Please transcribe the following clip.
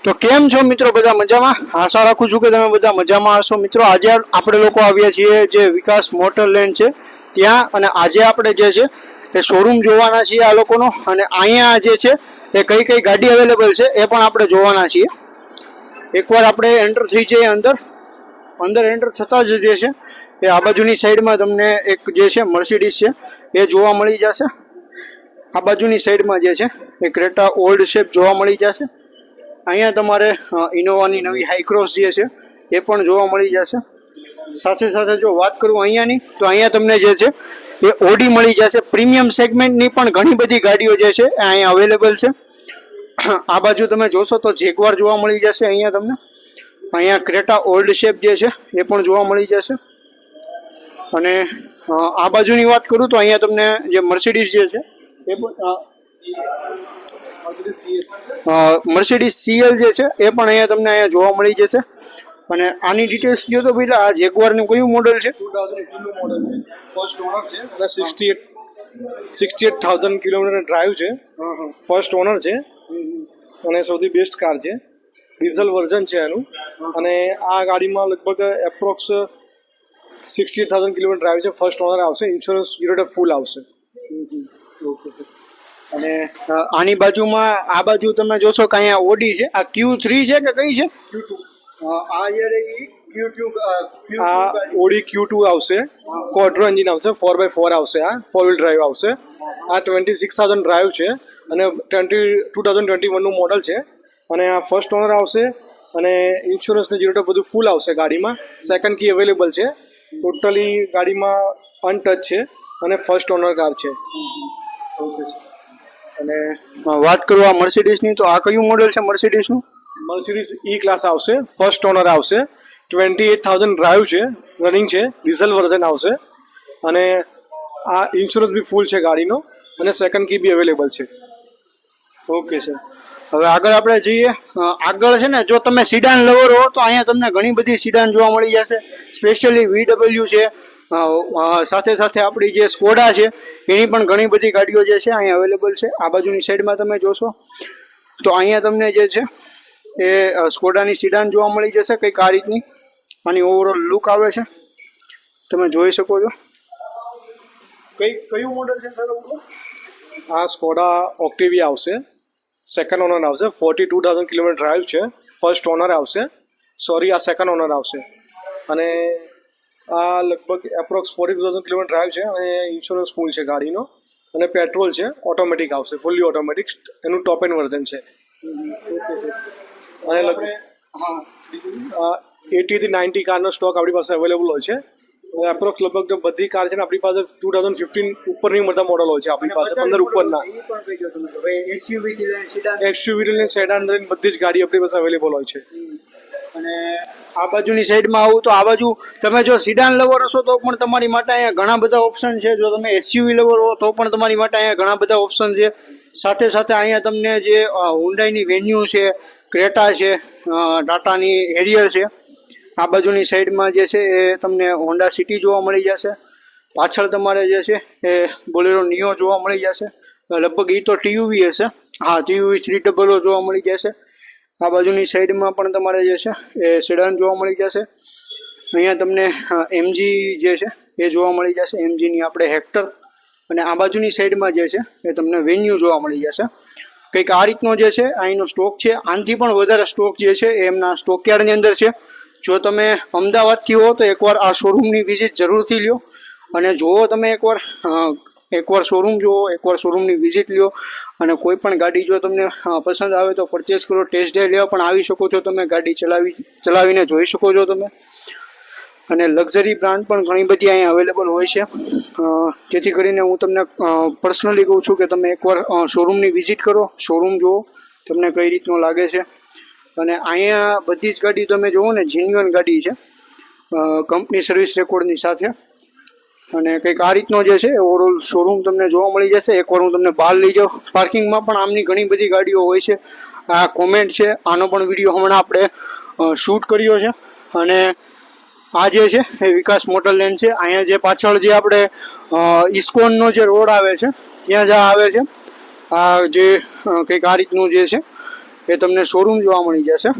તો કેમ છો મિત્રો, બધા મજામાં? આશા રાખું છું કે તમે બધા મજામાં હશો. મિત્રો આજે આપણે લોકો આવ્યા છીએ જે વિકાસ મોટર લેન્ડ છે ત્યાં, અને આજે આપણે જે છે એ શોરૂમ જોવાના છીએ આ લોકોનો, અને અહીંયા જે છે એ કઈ કઈ ગાડી અવેલેબલ છે એ પણ આપણે જોવાના છીએ. એકવાર આપણે એન્ટર થઈ જઈએ અંદર એન્ટર થતાં જ જે છે એ આ બાજુની સાઈડમાં તમને એક જે છે મર્સિડીઝ છે એ જોવા મળી જશે. આ બાજુની સાઈડમાં જે છે એ ક્રેટા ઓલ્ડ શેપ જોવા મળી જશે. અહીંયા તમારે ઇનોવાની નવી હાઈક્રોસ જે છે એ પણ જોવા મળી જશે. સાથે સાથે જો વાત કરું અહીંયાની, તો અહીંયા તમને જે છે એ ઓડી મળી જશે. પ્રીમિયમ સેગમેન્ટની પણ ઘણી બધી ગાડીઓ જે છે એ અહીંયા અવેલેબલ છે. આ બાજુ તમે જોશો તો જેગવાર જોવા મળી જશે અહીંયા તમને. અહીંયા ક્રેટા ઓલ્ડ શેપ જે છે એ પણ જોવા મળી જશે. અને આ બાજુની વાત કરું તો અહીંયા તમને જે મર્સિડીઝ જે છે એ પણ મર્સિડીઝ CL જે છે એ પણ અહીંયા તમને અહીંયા જોવા મળી જશે. અને આની ડિટેલ્સ જો તો ભાઈ આ જેગવારનું કયું મોડલ છે? 2018 નું મોડલ છે, ફર્સ્ટ ઓનર છે અને 68,000 કિલોમીટર ડ્રાઈવ છે. ફર્સ્ટ ઓનર છે અને સૌથી બેસ્ટ કાર છે. ડીઝલ વર્ઝન છે એનું, અને આ ગાડીમાં લગભગ એપ્રોક્સ 68,000 કિલોમીટર ડ્રાઈવ છે. ફર્સ્ટ ઓનર આવશે, ઇન્સ્યોરન્સ 0% ફૂલ આવશે. અને આની બાજુમાં આ બાજુ તમે જોશો કે અહીંયા ઓડી છે. આ Q3 છે કે કઈ છે? આ ઓડી Q2 આવશે, ક્વાડ્રો એન્જિન આવશે, 4x4 આવશે, આ 4 વ્હીલ ડ્રાઈવ આવશે. આ 26,000 ડ્રાઈવ છે અને 2021 નું મોડલ છે. અને આ ફર્સ્ટ ઓનર આવશે અને ઇન્સ્યોરન્સ ને 0% બધું ફૂલ આવશે ગાડીમાં. સેકન્ડ કી અવેલેબલ છે. ટોટલી ગાડીમાં અનટચ છે અને ફર્સ્ટ ઓનર કાર છે. અને વાત કરું આ મર્સિડીઝની, તો આ કયું મોડેલ છે મર્સિડીઝનું? મર્સિડીઝ E ક્લાસ આવશે, ફર્સ્ટ ઓનર આવશે, 28,000 ડ્રાઈવ છે, રનિંગ છે, ડીઝલ વર્ઝન આવશે. અને આ ઇન્સ્યોરન્સ બી ફૂલ છે ગાડીનો, અને સેકન્ડ કી બી અવેલેબલ છે. ઓકે સર, હવે આગળ આપણે જઈએ. આગળ છે ને, જો તમે સિડાન લવર હો તો અહીંયા તમને ઘણી બધી સિડાન જોવા મળી જશે. સ્પેશિયલી VW છે, સાથે સાથે આપણી જે સ્કોડા છે એની પણ ઘણી બધી ગાડીઓ જે છે અહીંયા અવેલેબલ છે. આ બાજુની સાઈડમાં તમે જોશો તો અહીંયા તમને જે છે એ સ્કોડાની સિડાન જોવા મળી જશે કંઈક આ રીતની. આની ઓવરઓલ લુક આવે છે, તમે જોઈ શકો છો. કયું મોડલ છે સર? આ સ્કોડા ઓક્ટેવિયા આવશે, સેકન્ડ ઓનર આવશે, 42,000 કિલોમીટર ડ્રાઈવ છે, ફર્સ્ટ ઓનર આવશે. સોરી, આ સેકન્ડ ઓનર આવશે. અને આ લગભગ એપ્રોક્સ 42,000 કિલોમીટર ડ્રાઈવ છે અને ઇન્સ્યોરન્સ ફૂલ છે ગાડીનો. અને પેટ્રોલ છે, ઓટોમેટિક આવશે, ફૂલ્લી ઓટોમેટિક. એનું ટોપ એન્ડ વર્ઝન છે. અને લગભગ 80 થી 90 કારનો સ્ટોક આપણી પાસે અવેલેબલ હોય છે. એપ્રોક્સ લગભગ બધી કાર છે ને આપણી પાસે 2015 ઉપરની બધા મોડલ હોય છે આપણી પાસે, 15 ઉપરના. SUV ને સેડાન બધી જ ગાડી આપણી પાસે અવેલેબલ હોય છે. અને આ બાજુની સાઈડમાં આવું તો આ બાજુ તમે જો સિડાન લવર હશો તો પણ તમારી માટે અહીંયા ઘણા બધા ઓપ્શન છે. જો તમે SUV લવર હો તો પણ તમારી માટે અહીંયા ઘણા બધા ઓપ્શન છે. સાથે સાથે અહીંયા તમને જે હુન્ડાઈની વેન્યુ છે, ક્રેટા છે, ટાટાની હેરિયર છે. આ બાજુની સાઈડમાં જે છે એ તમને હોન્ડા સિટી જોવા મળી જશે. પાછળ તમારે જે છે એ બોલેરો નિયો જોવા મળી જશે. લગભગ એ તો TUV હશે. હા, TUV 300 જોવા મળી જશે. આ બાજુની સાઈડમાં પણ તમારે જે છે એ સેડાન જોવા મળી જશે. અહીંયા તમને MG જે છે એ જોવા મળી જશે, MGની આપણે હેક્ટર. અને આ બાજુની સાઈડમાં જે છે એ તમને વેન્યુ જોવા મળી જશે. કંઈક આ રીતનો જે છે અહીંનો સ્ટોક છે. આનાથી પણ વધારે સ્ટોક જે છે એ એમના સ્ટોકયાર્ડની અંદર છે. જો તમે અમદાવાદથી હો તો એકવાર આ શોરૂમની વિઝિટ જરૂરથી લ્યો. અને જુઓ તમે એકવાર શોરૂમ જુઓ, એકવાર શોરૂમની વિઝિટ લ્યો. અને કોઈ પણ ગાડી જો તમને પસંદ આવે તો પરચેસ કરો. ટેસ્ટ ડ્રાઈવ લેવા પણ આવી શકો છો તમે, ગાડી ચલાવીને જોઈ શકો છો તમે. અને લક્ઝરી બ્રાન્ડ પણ ઘણી બધી અહીંયા અવેલેબલ હોય છે. જેથી કરીને હું તમને પર્સનલી કહું છું કે તમે એકવાર શોરૂમની વિઝિટ કરો, શોરૂમ જુઓ, તમને કઈ રીતનું લાગે છે. અને અહીંયા બધી જ ગાડી તમે જુઓ ને, જેન્યુઅન ગાડી છે, કંપની સર્વિસ રેકોર્ડની સાથે. અને કંઈક આ રીતનો જે છે ઓવરઓલ શોરૂમ તમને જોવા મળી જશે. એકવાર હું તમને બહાર લઈ જાઉં. પાર્કિંગમાં પણ આમની ઘણી બધી ગાડીઓ હોય છે. આ કોમેન્ટ છે, આનો પણ વિડીયો હમણાં આપણે શૂટ કર્યો છે. અને આ જે છે એ વિકાસ મોટર લેન્ડ છે. અહીંયા જે પાછળ જે આપણે ઇસ્કોનનો જે રોડ આવે છે ત્યાં જ આવે છે. આ જે કંઈક આ રીતનું જે છે એ તમને શોરૂમ જોવા મળી જશે